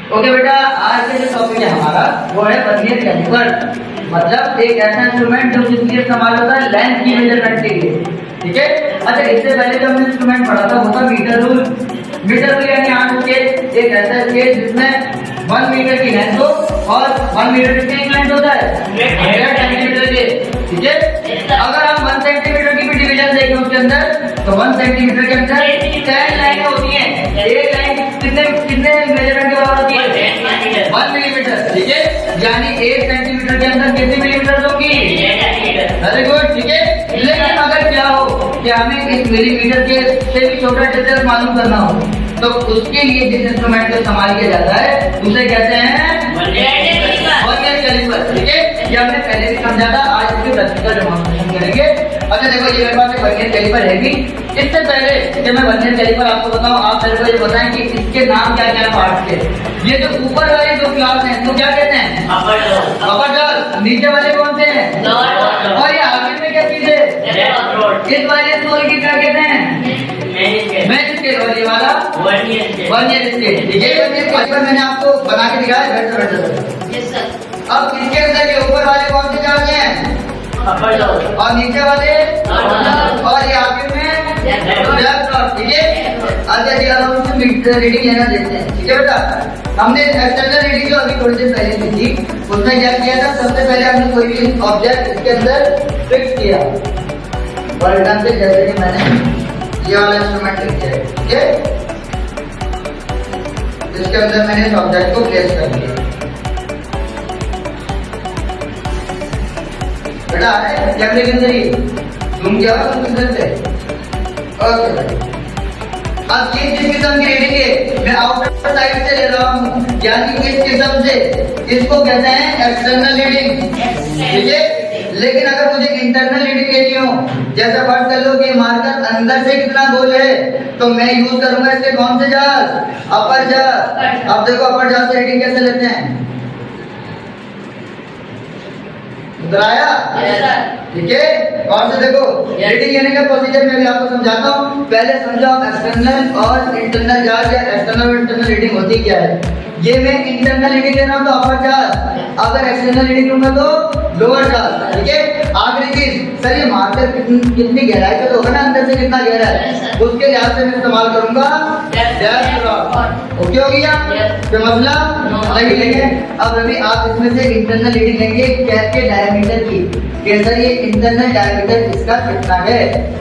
Okay बेटा, आज का जो टॉपिक है हमारा वो है वर्नियर कैलिपर। मतलब एक ऐसा इंस्ट्रूमेंट जो जिसके इस्तेमाल होता है लेंथ की मेजरमेंट के लिए। ठीक है। अच्छा, इससे पहले जो हमने इंस्ट्रूमेंट पढ़ा था वो था मीटर रूल। मीटर रूल यानी आर्म स्केल, एक ऐसा स्केल जिसमें 1 मीटर की लेंथ हो और 1 मीटर कितनी लेंथ होता है 1 सेंटीमीटर के। ठीक है। अगर हम 1 सेंटीमीटर की भी डिवीजन देखें उसके अंदर तो 1 सेंटीमीटर के अंदर 10 लाइनें होती हैं। एक लाइन कितने कितने मेजरमेंट के बराबर होती है 1 मिलीमीटर। ठीक है। यानी 1 सेंटीमीटर के अंदर कितनी मिलीमीटर होगी? Very good. ठीक है। लेकिन अगर क्या हो कि हमें 1 मिलीमीटर के से भी छोटा डिस्टेंस मालूम करना हो तो उसके लिए जिस इंस्ट्रूमेंट का इस्तेमाल किया जाता है उसे कहते हैं वर्नियर कैलिपर। ठीक है। ये हमने पहले भी समझा था, आज इसकी प्रैक्टिकल डेमोंस्ट्रेशन करेंगे। अच्छा देखो, ये मेरे पास एक वर्नियर कैलिपर है भी। इससे पहले कि मैं वर्नियर कैलिपर आपको बताऊं, आप मेरे को ये बताएं कि इसके नाम क्या क्या पार्ट के। ये जो ऊपर वाले दो क्लास हैं तो क्या कहते हैं? अपर जॉ। नीचे वाले कौन से हैं? और ये आखिर में क्या चीज है? इस वाले स्केल की क्या कहते हैं? Main scale. और ये वाला वर्नियर स्केल। ठीक है। वर्नियर कैलिपर मैंने आपको बना के दिखाया, बैठ बैठ। अब इसके अंदर के ऊपर वाले कौन से जाते हैं? और नीचे वाले और ये आखिर में लेफ्ट और। ठीक है। अच्छा जी, अब हम उसमें मीटर रीडिंग लेना देखते हैं। ठीक है बेटा, हमने एक्सटर्नल रीडिंग जो अभी थोड़ी देर पहले की थी उसमें क्या किया था? सबसे पहले हमने कोई भी ऑब्जेक्ट इसके अंदर फिक्स किया। फॉर एग्जाम्पल जैसे कि मैंने ये वाला इंस्ट्रूमेंट फिक्स किया। ठीक है। इसके अंदर मैंने इस ऑब्जेक्ट को प्लेस कर दिया। बेटा आ रहा है कैमरे के अंदर ही जूम किया हुआ तुम किधर से? ओके भाई। अब ये जिस किस्म की रीडिंग है मैं आउटर साइड से ले रहा हूँ, यानी इस किस्म से, इसको कहते हैं एक्सटर्नल रीडिंग। ठीक है। लेकिन अगर मुझे इंटरनल रीडिंग लेनी हो, जैसे बात कर लो कि मार्कर अंदर से कितना गोल है, तो मैं यूज करूंगा इसके कौन से जाल? अपर जाल। अब देखो अपर जाल से रीडिंग कैसे लेते हैं? आया? ठीक है। और से देखो रीडिंग लेने का प्रोसीजर मैं भी आपको समझाता हूँ। पहले समझाओ एक्सटर्नल और इंटरनल जाल या एक्सटर्नल और इंटरनल रीडिंग होती क्या है। ये मैं इंटरनल रीडिंग ले रहा हूँ तो अपर जाल, अगर एक्सटर्नल रीडिंग लूंगा तो लोअर जाल। ठीक है। आखिरी चीज, सर ये मार्कर कितनी गहराई का तो होगा ना, अंदर से कितना गहरा है, उसके लिहाज से मैं इस्तेमाल करूंगा डेप्थ रॉड। ओके हो गया? कोई मसला नहीं। लेकिन अब रवि आप इसमें से इंटरनल रीडिंग लेंगे कैप के डायमीटर की, कि सर ये इंटरनल डायमीटर इसका कितना है।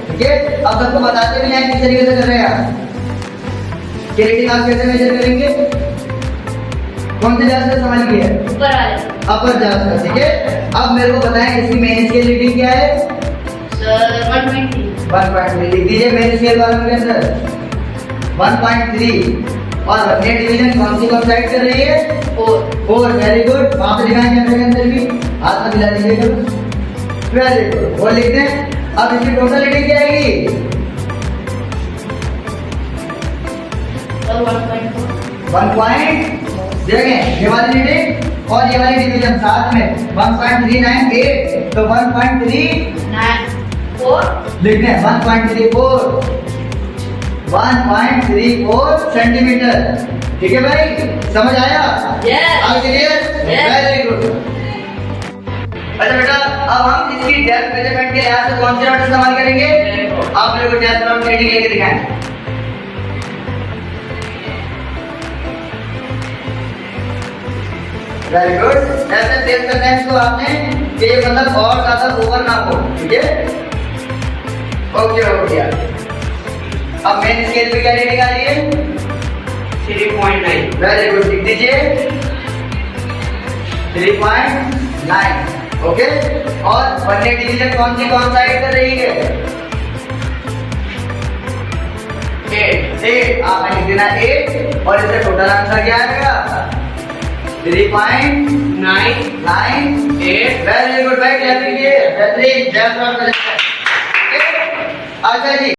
ठीक है। अब सबको बताते भी हैं किस तरीके से कर रहे हैं आप कि रीडिंग आप कैसे मेजर करेंगे। कौन से जाल से सवाल किया है? अपर जाल से। ठीक है। अब मेरे को बताएं इसकी मेन स्केल रीडिंग क्या है? 1.3 लिख दीजिए मेन स्केल वालों के अंदर 1.3। और वर्नियर डिवीजन कौन साइड कर रही है? 4। Very good. वहां पे दिखाएं कैमरे के अंदर भी, हाथ में दिला दीजिएगा। Very good. वो लिखते हैं। अब इसकी टोटल रीडिंग क्या आएगी? 1. देखें ये वाली रीडिंग और ये वाली डिवीजन साथ में 1.398, तो 1.394 लिखते हैं। 1.34 सेंटीमीटर। ठीक है भाई, समझ आया? अब क्लियर? Very good. अच्छा बेटा, अब हम इसकी डेप्थ मेजरमेंट के लिहाज से कौन से रॉड इस्तेमाल करेंगे? आप मेरे को डेप्थ रॉड रीडिंग लेके दिखाएं। Very good. ऐसे टेस्ट करना है इसको आपने कि ये मतलब और ज्यादा ओवर ना हो। ठीक है। ओके हो गया। अब मेन स्केल पे क्या रीडिंग आ रही है? 3.9। Very good. लिख दीजिए 3.9। ओके। और वर्नियर डिवीजन कौन साइड कर रही है? 8। आपने लिख देना 8 और इससे टोटल आंसर क्या आएगा? 3.998। वेरी गुड भाई, क्लियर कीजिए। अच्छा जी।